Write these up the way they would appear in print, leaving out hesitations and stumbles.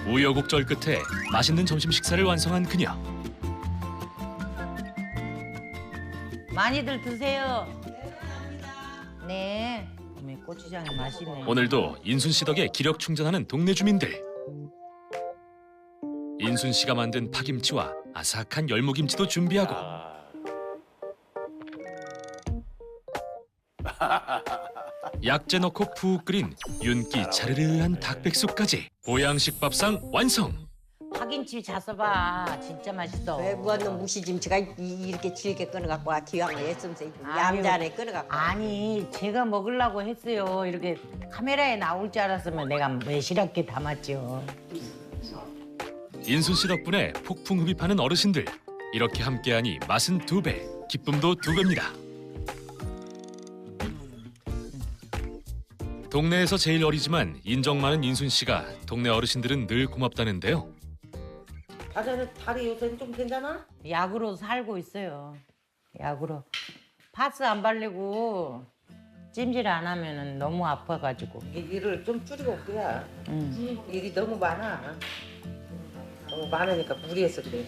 우여곡절 끝에 맛있는 점심 식사를 완성한 그녀. 많이들 드세요. 네. 고추장이 맛있네. 오늘도 인순 씨 덕에 기력 충전하는 동네 주민들. 인순 씨가 만든 파김치와 아삭한 열무김치도 준비하고 약재 넣고 푹 끓인 윤기 자르르한 닭백숙까지 보양식 밥상 완성. 파김치 잡숴봐. 진짜 맛있어. 왜 무한는 무시김치가 이렇게 질게 끊어갖고 기왕을 애쓰면서 아유, 얌전하게 끊어갖고. 아니 제가 먹으려고 했어요. 이렇게 카메라에 나올 줄 알았으면 내가 매실하게 담았죠. 인순 씨 덕분에 폭풍 흡입하는 어르신들. 이렇게 함께하니 맛은 2배, 기쁨도 2배입니다. 동네에서 제일 어리지만 인정 많은 인순 씨가 동네 어르신들은 늘 고맙다는데요. 다리 요새 좀 괜찮아? 약으로 살고 있어요. 약으로. 파스 안 바르고 찜질 안 하면 너무 아파가지고. 일을 좀 줄이고 올게야. 일이 너무 많아. 너무 많으니까 무리해서 그래.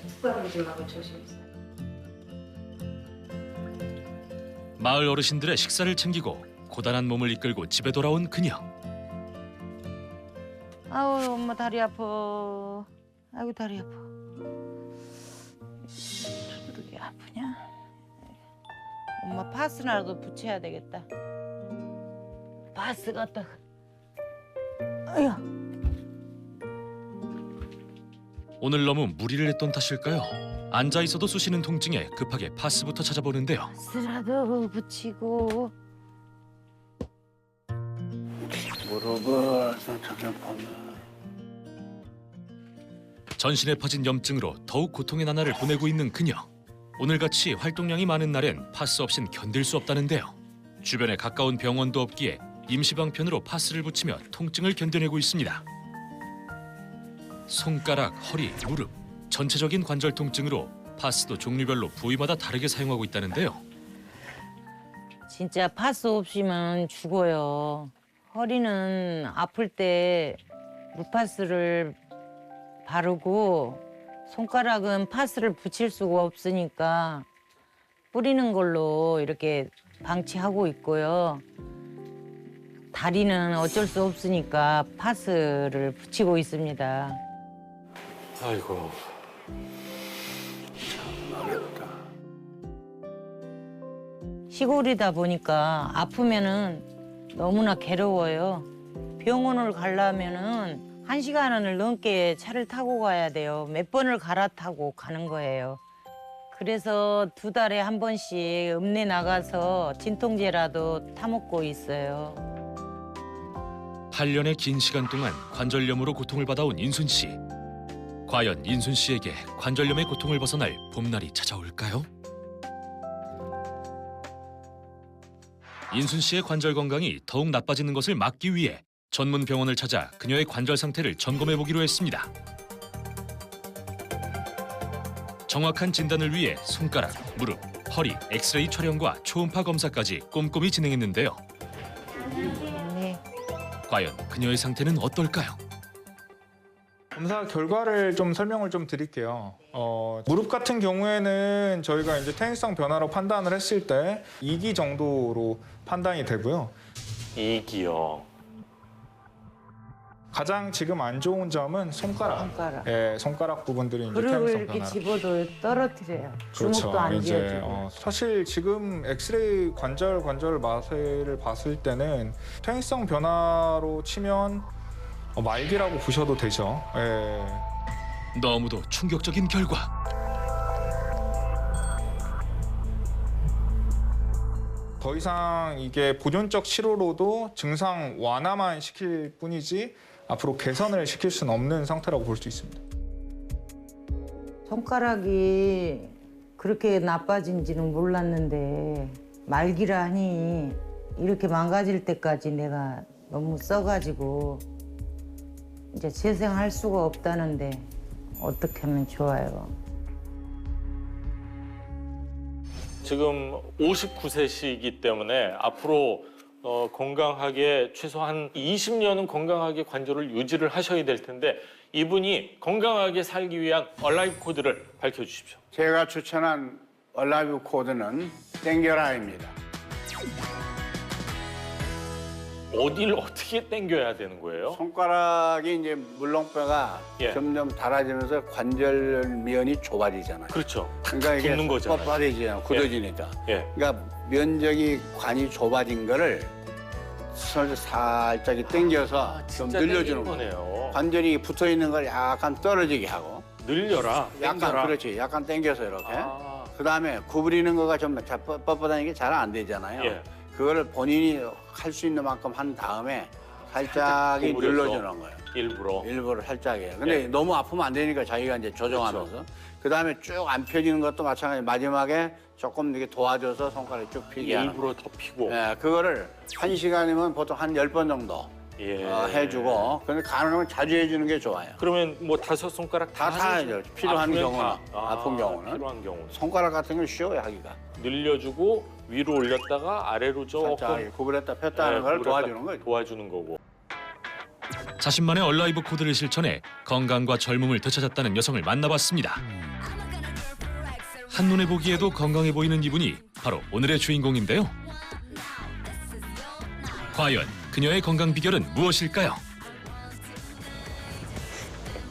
마을 어르신들의 식사를 챙기고 고단한 몸을 이끌고 집에 돌아온 그녀. 아우 엄마 다리 아파. 아이고 다리 아파. 왜 아프냐? 엄마 파스라도 붙여야 되겠다. 파스 갖다가. 아유. 오늘 너무 무리를 했던 탓일까요? 앉아 있어도 쑤시는 통증에 급하게 파스부터 찾아보는데요. 파스라도 붙이고. 무릎을 저격하면 전신에 퍼진 염증으로 더욱 고통의 나날을 보내고 있는 그녀. 오늘같이 활동량이 많은 날엔 파스 없인 견딜 수 없다는데요. 주변에 가까운 병원도 없기에 임시방편으로 파스를 붙이며 통증을 견뎌내고 있습니다. 손가락, 허리, 무릎, 전체적인 관절 통증으로 파스도 종류별로 부위마다 다르게 사용하고 있다는데요. 진짜 파스 없이면 죽어요. 허리는 아플 때 무파스를 바르고 손가락은 파스를 붙일 수가 없으니까 뿌리는 걸로 이렇게 방치하고 있고요. 다리는 어쩔 수 없으니까 파스를 붙이고 있습니다. 아이고 시골이다 보니까 아프면은 너무나 괴로워요. 병원을 가려면은 1시간을 넘게 차를 타고 가야 돼요. 몇 번을 갈아타고 가는 거예요. 그래서 2달에 한 번씩 읍내 나가서 진통제라도 타먹고 있어요. 8년의 긴 시간 동안 관절염으로 고통을 받아온 인순 씨. 과연 인순 씨에게 관절염의 고통을 벗어날 봄날이 찾아올까요? 인순 씨의 관절 건강이 더욱 나빠지는 것을 막기 위해 전문 병원을 찾아 그녀의 관절 상태를 점검해 보기로 했습니다. 정확한 진단을 위해 손가락, 무릎, 허리, 엑스레이 촬영과 초음파 검사까지 꼼꼼히 진행했는데요. 네. 과연 그녀의 상태는 어떨까요? 검사 결과를 좀 설명을 좀 드릴게요. 무릎 같은 경우에는 저희가 이제 퇴행성 변화로 판단을 했을 때 2기 정도로 판단이 되고요. 이기요. 가장 지금 안 좋은 점은 손가락. 손가락. 예, 손가락 부분들이 이제 그리고 퇴행성 이렇게 변화. 집어도 떨어뜨려요. 주먹도 안 쥐어지고. 사실 지금 엑스레이 관절 마세를 봤을 때는 퇴행성 변화로 치면 말기라고 보셔도 되죠. 예. 너무도 충격적인 결과. 더 이상 이게 보존적 치료로도 증상 완화만 시킬 뿐이지 앞으로 개선을 시킬 수는 없는 상태라고 볼 수 있습니다. 손가락이 그렇게 나빠진지는 몰랐는데 말기라 하니 이렇게 망가질 때까지 내가 너무 써가지고 이제 재생할 수가 없다는데 어떻게 하면 좋아요? 지금 59세시기 때문에 앞으로 건강하게 최소한 20년은 건강하게 관절을 유지를 하셔야 될 텐데 이분이 건강하게 살기 위한 얼라이브 코드를 밝혀주십시오. 제가 추천한 얼라이브 코드는 땡겨라입니다. 어디를 어떻게 당겨야 되는 거예요? 손가락이 이제 물렁뼈가 예. 점점 닳아지면서 관절면이 좁아지잖아요. 그렇죠. 그러니까 이게 붙는 거잖아요. 뻣뻣해지잖아요. 굳어지니까. 예. 그러니까 면적이 관이 좁아진 거를 살짝 당겨서 좀 늘려주는 거예요. 거네요. 관절이 붙어 있는 걸 약간 떨어지게 하고 늘려라. 약간 당겨라. 그렇지. 약간 당겨서 이렇게. 아, 그다음에 구부리는 거가 좀 뻣뻣한 게 잘 안 되잖아요. 예. 그거를 본인이 할 수 있는 만큼 한 다음에 살짝이 구부려서. 눌러주는 거예요. 일부러. 일부러 살짝이에요. 근데 예. 너무 아프면 안 되니까 자기가 이제 조정하면서. 그다음에 쭉 안 펴지는 것도 마찬가지. 마지막에 조금 이렇게 도와줘서 손가락이 쭉 피게 하는 일부러 더 피고. 예, 그거를 1시간이면 보통 한 10번 정도 예. 해주고, 근데 가능하면 자주 해주는 게 좋아요. 그러면 뭐 5손가락 다 타야죠. 필요한 아프면 경우는. 다. 아픈 경우는. 필요한 경우는. 손가락 같은 건 쉬워요, 하기가. 늘려주고 위로 올렸다가 아래로 조금 살짝 구부렸다 폈다 하는 걸 구부렸다 도와주는 거예요. 도와주는 거고. 자신만의 얼라이브 코드를 실천해 건강과 젊음을 되찾았다는 여성을 만나봤습니다. 한눈에 보기에도 건강해 보이는 이분이 바로 오늘의 주인공인데요. 과연 그녀의 건강 비결은 무엇일까요?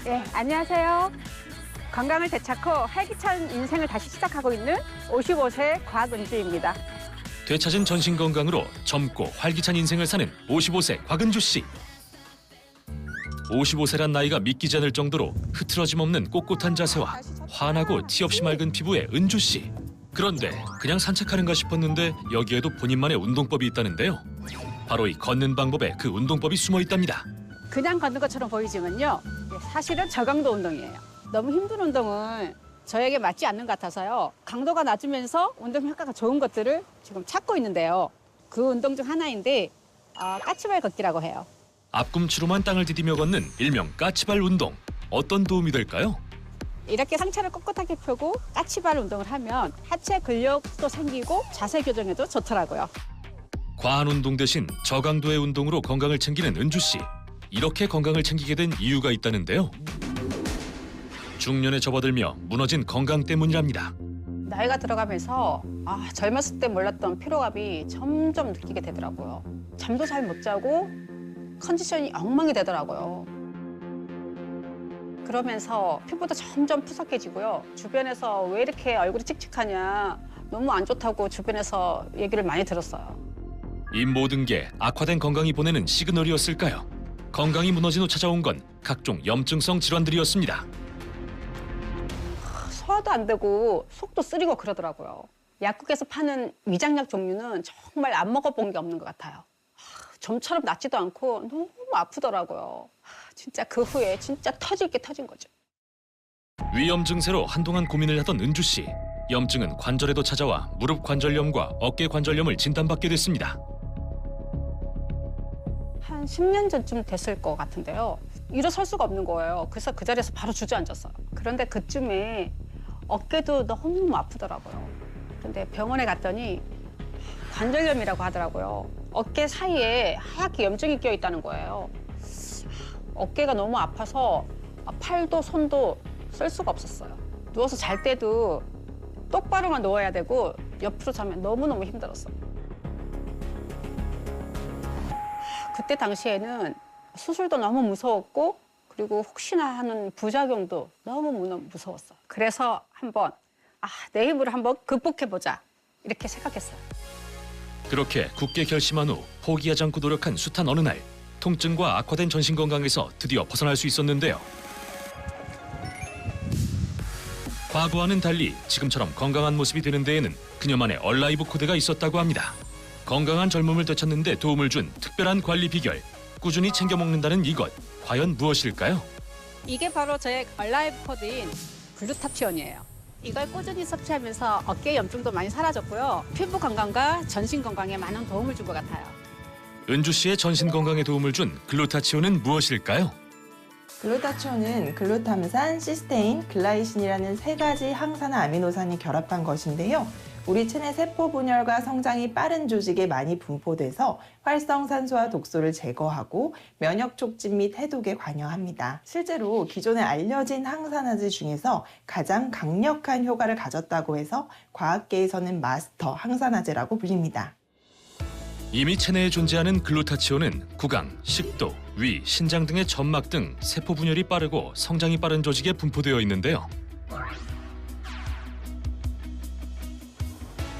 네, 안녕하세요. 건강을 되찾고 활기찬 인생을 다시 시작하고 있는 55세 곽은주입니다. 되찾은 전신 건강으로 젊고 활기찬 인생을 사는 55세 곽은주 씨. 55세란 나이가 믿기지 않을 정도로 흐트러짐 없는 꼿꼿한 자세와 환하고 티 없이 맑은 피부의 은주 씨. 그런데 그냥 산책하는가 싶었는데 여기에도 본인만의 운동법이 있다는데요. 바로 이 걷는 방법에 그 운동법이 숨어 있답니다. 그냥 걷는 것처럼 보이지만요. 사실은 저강도 운동이에요. 너무 힘든 운동은 저에게 맞지 않는 것 같아서요. 강도가 낮으면서 운동 효과가 좋은 것들을 지금 찾고 있는데요. 그 운동 중 하나인데 까치발 걷기라고 해요. 앞꿈치로만 땅을 디디며 걷는 일명 까치발 운동. 어떤 도움이 될까요? 이렇게 상체를 꼿꼿하게 펴고 까치발 운동을 하면 하체 근력도 생기고 자세 교정에도 좋더라고요. 과한 운동 대신 저강도의 운동으로 건강을 챙기는 은주 씨. 이렇게 건강을 챙기게 된 이유가 있다는데요. 중년에 접어들며 무너진 건강 때문이랍니다. 나이가 들어가면서 젊었을 때 몰랐던 피로감이 점점 느끼게 되더라고요. 잠도 잘 못 자고 컨디션이 엉망이 되더라고요. 그러면서 피부도 점점 푸석해지고요. 주변에서 왜 이렇게 얼굴이 칙칙하냐, 너무 안 좋다고 주변에서 얘기를 많이 들었어요. 이 모든 게 악화된 건강이 보내는 시그널이었을까요? 건강이 무너진 후 찾아온 건 각종 염증성 질환들이었습니다. 소화도 안 되고 속도 쓰리고 그러더라고요. 약국에서 파는 위장약 종류는 정말 안 먹어본 게 없는 것 같아요. 좀처럼 낫지도 않고 너무 아프더라고요. 진짜 그 후에 진짜 터질 게 터진 거죠. 위염 증세로 한동안 고민을 하던 은주 씨. 염증은 관절에도 찾아와 무릎 관절염과 어깨 관절염을 진단받게 됐습니다. 한 10년 전쯤 됐을 것 같은데요. 일어설 수가 없는 거예요. 그래서 그 자리에서 바로 주저앉았어요. 그런데 그쯤에 어깨도 너무 아프더라고요. 그런데 병원에 갔더니 관절염이라고 하더라고요. 어깨 사이에 하얗게 염증이 끼어 있다는 거예요. 어깨가 너무 아파서 팔도 손도 쓸 수가 없었어요. 누워서 잘 때도 똑바로만 누워야 되고 옆으로 자면 너무너무 힘들었어요. 그때 당시에는 수술도 너무 무서웠고 그리고 혹시나 하는 부작용도 너무 무서웠어요. 그래서 한번 내 힘으로 한번 극복해보자 이렇게 생각했어요. 그렇게 굳게 결심한 후 포기하지 않고 노력한 숱한 어느 날 통증과 악화된 전신 건강에서 드디어 벗어날 수 있었는데요. 과거와는 달리 지금처럼 건강한 모습이 되는 데에는 그녀만의 얼라이브 코드가 있었다고 합니다. 건강한 젊음을 되찾는 데 도움을 준 특별한 관리 비결, 꾸준히 챙겨 먹는다는 이것, 과연 무엇일까요? 이게 바로 제 얼라이브 코드인 글루타티온이에요. 이걸 꾸준히 섭취하면서 어깨 염증도 많이 사라졌고요. 피부 건강과 전신 건강에 많은 도움을 준 것 같아요. 은주 씨의 전신 건강에 도움을 준 글루타치온은 무엇일까요? 글루타치온은 글루탐산, 시스테인, 글라이신이라는 세 가지 항산화 아미노산이 결합한 것인데요. 우리 체내 세포 분열과 성장이 빠른 조직에 많이 분포돼서 활성산소와 독소를 제거하고 면역 촉진 및 해독에 관여합니다. 실제로 기존에 알려진 항산화제 중에서 가장 강력한 효과를 가졌다고 해서 과학계에서는 마스터 항산화제라고 불립니다. 이미 체내에 존재하는 글루타치온은 구강, 식도, 위, 신장 등의 점막 등 세포 분열이 빠르고 성장이 빠른 조직에 분포되어 있는데요.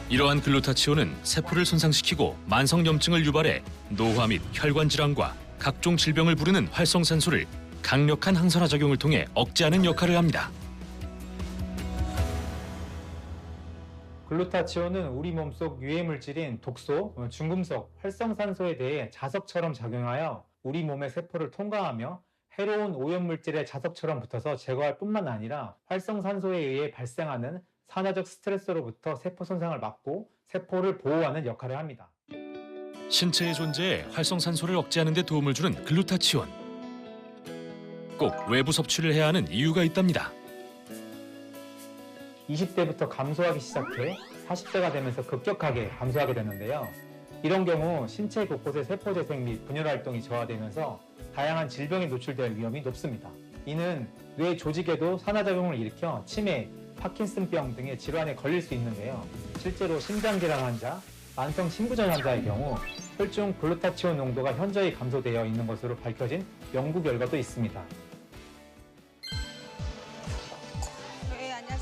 이러한 글루타치온은 세포를 손상시키고 만성염증을 유발해 노화 및 혈관 질환과 각종 질병을 부르는 활성산소를 강력한 항산화 작용을 통해 억제하는 역할을 합니다. 글루타치온은 우리 몸속 유해 물질인 독소, 중금속, 활성산소에 대해 자석처럼 작용하여 우리 몸의 세포를 통과하며 해로운 오염물질에 자석처럼 붙어서 제거할 뿐만 아니라 활성산소에 의해 발생하는 산화적 스트레스로부터 세포 손상을 막고 세포를 보호하는 역할을 합니다. 신체에 존재해 활성산소를 억제하는 데 도움을 주는 글루타치온. 꼭 외부 섭취를 해야 하는 이유가 있답니다. 20대부터 감소하기 시작해 40대가 되면서 급격하게 감소하게 되는데요. 이런 경우 신체 곳곳의 세포 재생 및 분열 활동이 저하되면서 다양한 질병에 노출될 위험이 높습니다. 이는 뇌 조직에도 산화작용을 일으켜 치매, 파킨슨병 등의 질환에 걸릴 수 있는데요. 실제로 심장질환 환자, 만성 심부전 환자의 경우 혈중 글루타치온 농도가 현저히 감소되어 있는 것으로 밝혀진 연구 결과도 있습니다.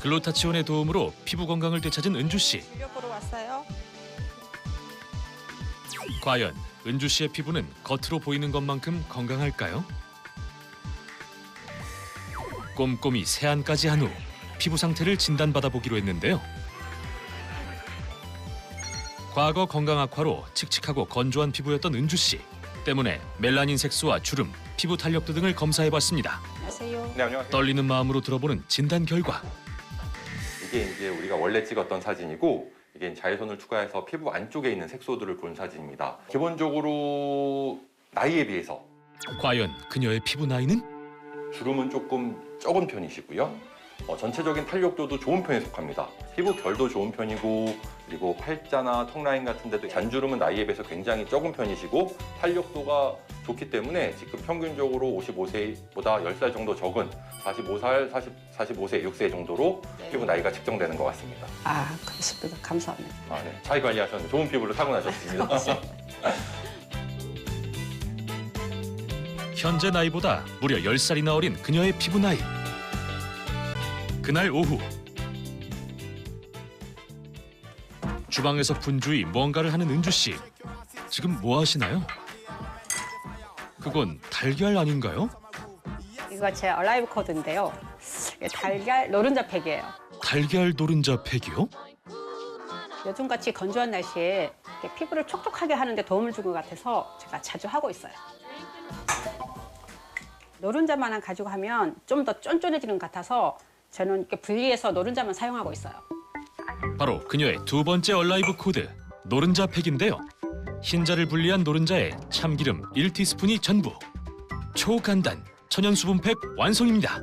글루타치온의 도움으로 피부 건강을 되찾은 은주 씨. 보러 왔어요. 과연 은주 씨의 피부는 겉으로 보이는 것만큼 건강할까요? 꼼꼼히 세안까지 한 후 피부 상태를 진단받아 보기로 했는데요. 과거 건강 악화로 칙칙하고 건조한 피부였던 은주 씨. 때문에 멜라닌 색소와 주름, 피부 탄력도 등을 검사해봤습니다. 안녕하세요. 네, 안녕하세요. 떨리는 마음으로 들어보는 진단 결과. 이게 이제 우리가 원래 찍었던 사진이고 이게 자외선을 추가해서 피부 안쪽에 있는 색소들을 본 사진입니다. 기본적으로 나이에 비해서 과연 그녀의 피부 나이는? 주름은 조금 적은 편이시고요. 전체적인 탄력도도 좋은 편에 속합니다. 피부 결도 좋은 편이고 그리고 팔자나 턱 라인 같은 데도 잔주름은 나이에 비해서 굉장히 적은 편이시고 탄력도가 좋기 때문에 지금 평균적으로 55세보다 10살 정도 적은 45살, 45세, 6세 정도로 피부 나이가 측정되는 것 같습니다. 아, 그렇습니다. 감사합니다. 네. 잘 관리하셨는데 좋은 피부를 타고나셨습니다. 현재 나이보다 무려 10살이나 어린 그녀의 피부 나이. 그날 오후 주방에서 분주히 뭔가를 하는 은주 씨. 지금 뭐 하시나요? 그건 달걀 아닌가요? 이거 제 얼라이브 코드인데요. 이게 달걀 노른자 팩이에요. 달걀 노른자 팩이요? 요즘같이 건조한 날씨에 이렇게 피부를 촉촉하게 하는 데 도움을 준 것 같아서 제가 자주 하고 있어요. 노른자만 가지고 하면 좀 더 쫀쫀해지는 것 같아서 저는 이렇게 분리해서 노른자만 사용하고 있어요. 바로 그녀의 두 번째 얼라이브 코드, 노른자 팩인데요. 흰자를 분리한 노른자에 참기름 1티스푼이 전부. 초간단 천연 수분 팩 완성입니다.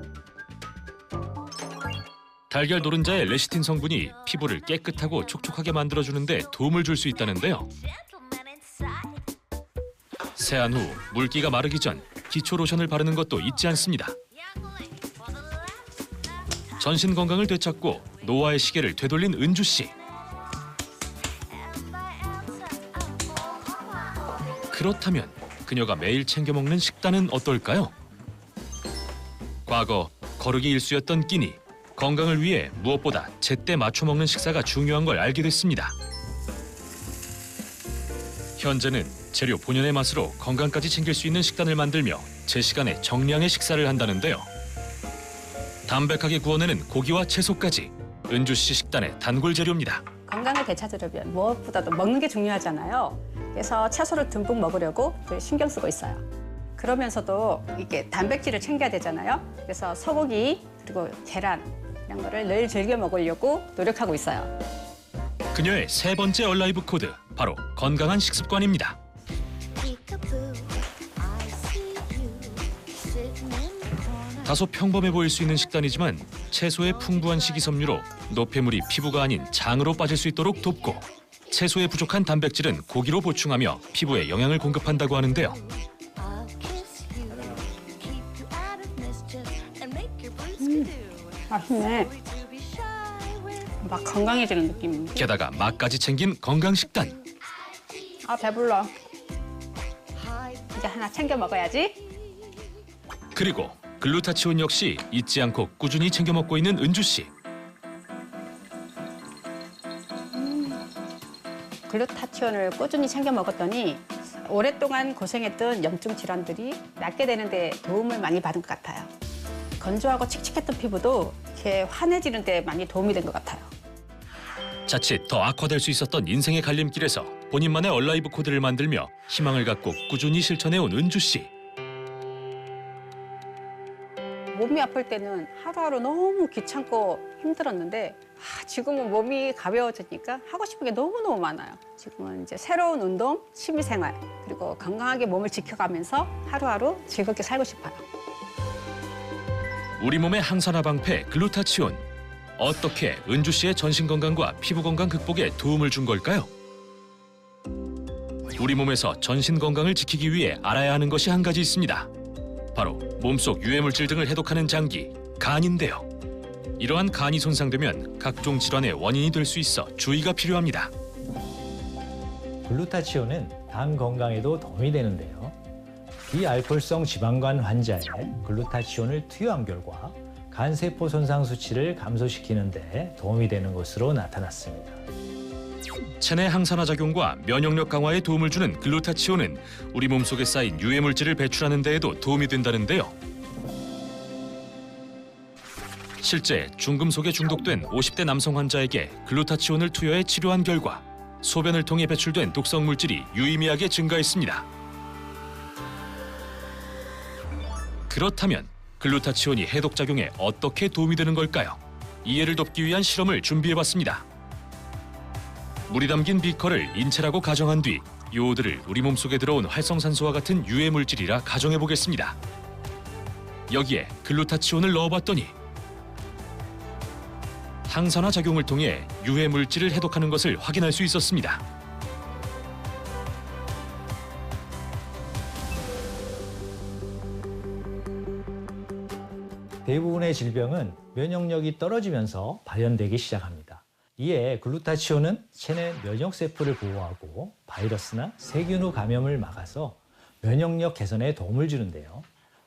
달걀 노른자의 레시틴 성분이 피부를 깨끗하고 촉촉하게 만들어주는데 도움을 줄 수 있다는데요. 세안 후 물기가 마르기 전 기초 로션을 바르는 것도 잊지 않습니다. 전신 건강을 되찾고 노화의 시계를 되돌린 은주 씨. 그렇다면 그녀가 매일 챙겨 먹는 식단은 어떨까요? 과거 거르기 일쑤였던 끼니. 건강을 위해 무엇보다 제때 맞춰 먹는 식사가 중요한 걸 알게 됐습니다. 현재는 재료 본연의 맛으로 건강까지 챙길 수 있는 식단을 만들며 제 시간에 정량의 식사를 한다는데요. 담백하게 구워내는 고기와 채소까지 은주 씨 식단의 단골 재료입니다. 건강을 되찾으려면 무엇보다도 먹는 게 중요하잖아요. 그래서 채소를 듬뿍 먹으려고 신경 쓰고 있어요. 그러면서도 이게 단백질을 챙겨야 되잖아요. 그래서 소고기 그리고 계란 이런 거를 늘 즐겨 먹으려고 노력하고 있어요. 그녀의 세 번째 얼라이브 코드, 바로 건강한 식습관입니다. 다소 평범해 보일 수 있는 식단이지만 채소의 풍부한 식이섬유로 노폐물이 피부가 아닌 장으로 빠질 수 있도록 돕고 채소에 부족한 단백질은 고기로 보충하며 피부에 영양을 공급한다고 하는데요. 맛있네. 막 건강해지는 느낌인데. 게다가 맛까지 챙긴 건강 식단. 아 배불러. 이제 하나 챙겨 먹어야지. 그리고 글루타치온 역시 잊지 않고 꾸준히 챙겨 먹고 있는 은주 씨. 글루타치온을 꾸준히 챙겨 먹었더니 오랫동안 고생했던 염증 질환들이 낫게 되는 데 도움을 많이 받은 것 같아요. 건조하고 칙칙했던 피부도 이렇게 환해지는 데 많이 도움이 된 것 같아요. 자칫 더 악화될 수 있었던 인생의 갈림길에서 본인만의 얼라이브 코드를 만들며 희망을 갖고 꾸준히 실천해온 은주 씨. 몸이 아플 때는 하루하루 너무 귀찮고 힘들었는데 지금은 몸이 가벼워지니까 하고 싶은 게 너무너무 많아요. 지금은 이제 새로운 운동, 취미생활, 그리고 건강하게 몸을 지켜가면서 하루하루 즐겁게 살고 싶어요. 우리 몸의 항산화 방패 글루타치온. 어떻게 은주 씨의 전신 건강과 피부 건강 극복에 도움을 준 걸까요? 우리 몸에서 전신 건강을 지키기 위해 알아야 하는 것이 한 가지 있습니다. 바로 몸속 유해물질 등을 해독하는 장기, 간인데요. 이러한 간이 손상되면 각종 질환의 원인이 될 수 있어 주의가 필요합니다. 글루타치온은 간 건강에도 도움이 되는데요. 비알코올성 지방간 환자에 글루타치온을 투여한 결과 간세포 손상 수치를 감소시키는 데 도움이 되는 것으로 나타났습니다. 체내 항산화 작용과 면역력 강화에 도움을 주는 글루타치온은 우리 몸속에 쌓인 유해물질을 배출하는 데에도 도움이 된다는데요. 실제 중금속에 중독된 50대 남성 환자에게 글루타치온을 투여해 치료한 결과 소변을 통해 배출된 독성 물질이 유의미하게 증가했습니다. 그렇다면 글루타치온이 해독작용에 어떻게 도움이 되는 걸까요? 이해를 돕기 위한 실험을 준비해봤습니다. 물이 담긴 비커를 인체라고 가정한 뒤 요오드를 우리 몸속에 들어온 활성산소와 같은 유해물질이라 가정해보겠습니다. 여기에 글루타치온을 넣어봤더니 항산화 작용을 통해 유해물질을 해독하는 것을 확인할 수 있었습니다. 대부분의 질병은 면역력이 떨어지면서 발현되기 시작합니다. 이에 글루타치온은 체내 면역세포를 보호하고 바이러스나 세균 감염을 막아서 면역력 개선에 도움을 주는데요.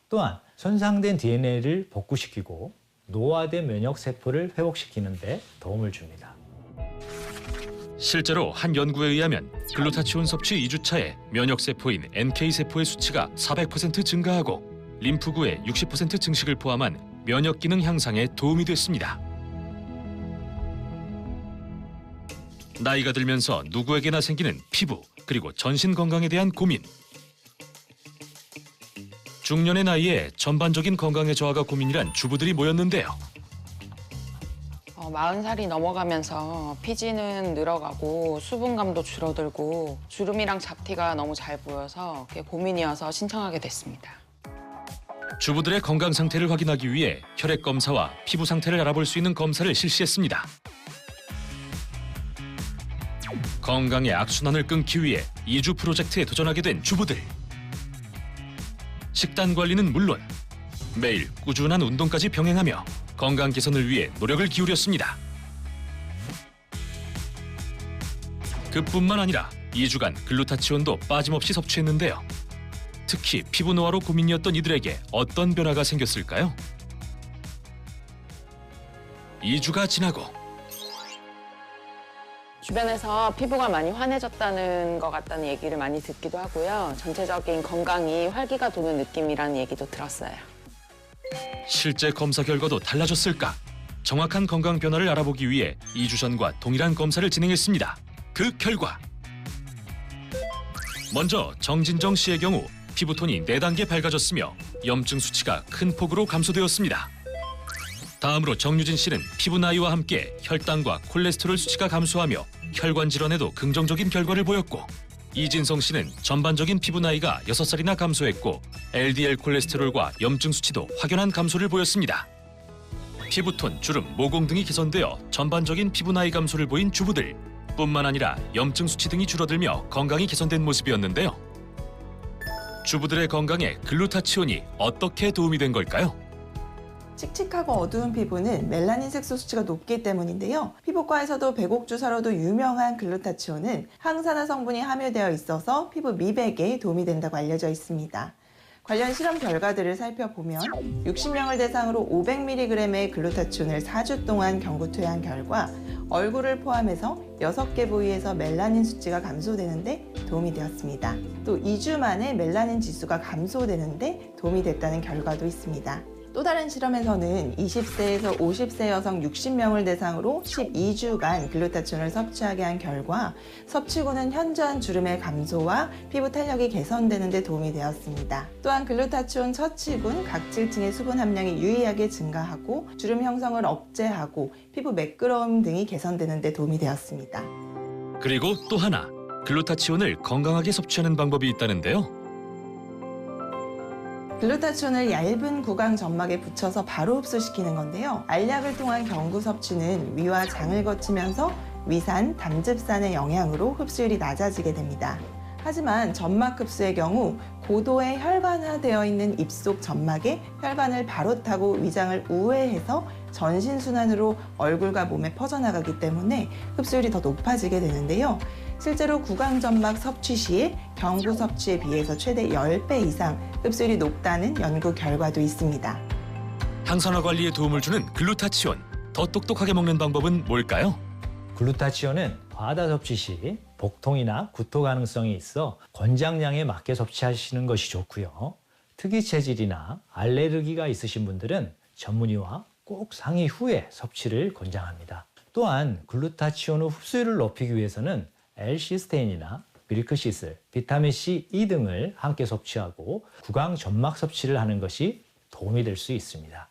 또한 손상된 DNA를 복구시키고 노화된 면역세포를 회복시키는 데 도움을 줍니다. 실제로 한 연구에 의하면 글루타치온 섭취 2주차에 면역세포인 NK세포의 수치가 400% 증가하고 림프구의 60% 증식을 포함한 면역 기능 향상에 도움이 됐습니다. 나이가 들면서 누구에게나 생기는 피부 그리고 전신 건강에 대한 고민. 중년의 나이에 전반적인 건강의 저하가 고민이란 주부들이 모였는데요. 40살이 넘어가면서 피지는 늘어가고 수분감도 줄어들고 주름이랑 잡티가 너무 잘 보여서 그게 고민이어서 신청하게 됐습니다. 주부들의 건강 상태를 확인하기 위해 혈액 검사와 피부 상태를 알아볼 수 있는 검사를 실시했습니다. 건강의 악순환을 끊기 위해 2주 프로젝트에 도전하게 된 주부들. 식단 관리는 물론 매일 꾸준한 운동까지 병행하며 건강 개선을 위해 노력을 기울였습니다. 그뿐만 아니라 2주간 글루타치온도 빠짐없이 섭취했는데요. 특히 피부 노화로 고민이었던 이들에게 어떤 변화가 생겼을까요? 2주가 지나고 주변에서 피부가 많이 환해졌다는 것 같다는 얘기를 많이 듣기도 하고요. 전체적인 건강이 활기가 도는 느낌이라는 얘기도 들었어요. 실제 검사 결과도 달라졌을까? 정확한 건강 변화를 알아보기 위해 2주 전과 동일한 검사를 진행했습니다. 그 결과 먼저 정진정 씨의 경우 피부톤이 4단계 밝아졌으며 염증 수치가 큰 폭으로 감소되었습니다. 다음으로 정유진 씨는 피부 나이와 함께 혈당과 콜레스테롤 수치가 감소하며 혈관 질환에도 긍정적인 결과를 보였고 이진성 씨는 전반적인 피부 나이가 6살이나 감소했고 LDL 콜레스테롤과 염증 수치도 확연한 감소를 보였습니다. 피부톤, 주름, 모공 등이 개선되어 전반적인 피부 나이 감소를 보인 주부들 뿐만 아니라 염증 수치 등이 줄어들며 건강이 개선된 모습이었는데요. 주부들의 건강에 글루타치온이 어떻게 도움이 된 걸까요? 칙칙하고 어두운 피부는 멜라닌 색소 수치가 높기 때문인데요. 피부과에서도 백옥주사로도 유명한 글루타치온은 항산화 성분이 함유되어 있어서 피부 미백에 도움이 된다고 알려져 있습니다. 관련 실험 결과들을 살펴보면 60명을 대상으로 500mg의 글루타치온을 4주 동안 경구 투여한 결과 얼굴을 포함해서 6개 부위에서 멜라닌 수치가 감소되는데 도움이 되었습니다. 또 2주 만에 멜라닌 지수가 감소되는데 도움이 됐다는 결과도 있습니다. 또 다른 실험에서는 20세에서 50세 여성 60명을 대상으로 12주간 글루타치온을 섭취하게 한 결과 섭취군은 현저한 주름의 감소와 피부 탄력이 개선되는 데 도움이 되었습니다. 또한 글루타치온 섭취군 각질층의 수분 함량이 유의하게 증가하고 주름 형성을 억제하고 피부 매끄러움 등이 개선되는 데 도움이 되었습니다. 그리고 또 하나, 글루타치온을 건강하게 섭취하는 방법이 있다는데요. 글루타치온을 얇은 구강 점막에 붙여서 바로 흡수시키는 건데요. 알약을 통한 경구 섭취는 위와 장을 거치면서 위산, 담즙산의 영향으로 흡수율이 낮아지게 됩니다. 하지만 점막 흡수의 경우 고도의 혈관화되어 있는 입속 점막에 혈관을 바로 타고 위장을 우회해서 전신순환으로 얼굴과 몸에 퍼져나가기 때문에 흡수율이 더 높아지게 되는데요. 실제로 구강점막 섭취 시에 경구 섭취에 비해서 최대 10배 이상 흡수율이 높다는 연구 결과도 있습니다. 항산화 관리에 도움을 주는 글루타치온, 더 똑똑하게 먹는 방법은 뭘까요? 글루타치온은 과다 섭취 시 복통이나 구토 가능성이 있어 권장량에 맞게 섭취하시는 것이 좋고요. 특이 체질이나 알레르기가 있으신 분들은 전문의와 꼭 상의 후에 섭취를 권장합니다. 또한 글루타치온 후 흡수율을 높이기 위해서는 L시스테인이나 밀크시슬, 비타민 C, E 등을 함께 섭취하고 구강 점막 섭취를 하는 것이 도움이 될 수 있습니다.